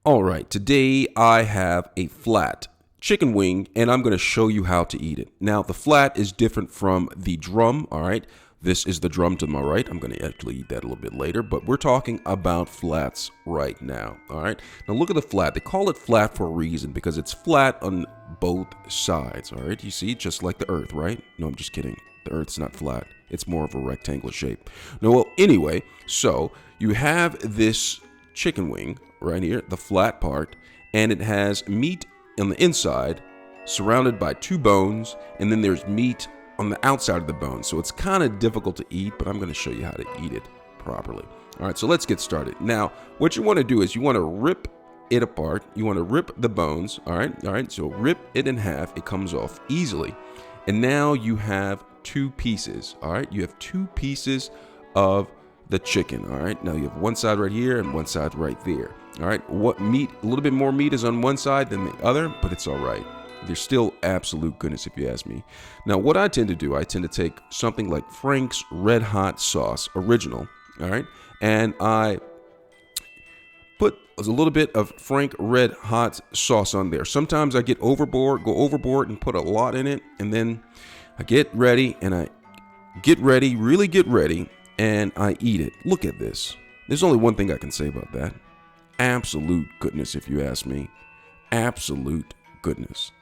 All right, today I have a flat chicken wing and I'm going to show you how to eat it. Now, the flat is different from the drum, all right? This is the drum to my right. I'm going to actually eat that a little bit later, but we're talking about flats right now, all right? Now, look at the flat. They call it flat for a reason because it's flat on both sides, all right? You see, just like the earth, right? No, I'm just kidding. The earth's not flat. It's more of a rectangular shape. No, well, anyway, so you have this chicken wing right here, the flat part, and it has meat on the inside surrounded by two bones, and then there's meat on the outside of the bone. So it's kind of difficult to eat, but I'm going to show you how to eat it properly. All right, so let's get started. Now, what you want to do is you want to rip it apart. You want to rip the bones. All right, so rip it in half. It comes off easily. And now you have two pieces. All right, you have two pieces of the chicken. All right, now you have one side right here and one side right there. All right, what meat, a little bit more meat is on one side than the other, but it's all right. There's still absolute goodness if you ask me. Now, what I tend to do, I tend to take something like Frank's Red Hot Sauce Original, all right, and I put a little bit of Frank Red Hot Sauce on there. Sometimes I go overboard and put a lot in it, and then I get ready and I really get ready, and I eat it. Look at this. There's only one thing I can say about that. Absolute goodness, if you ask me. Absolute goodness.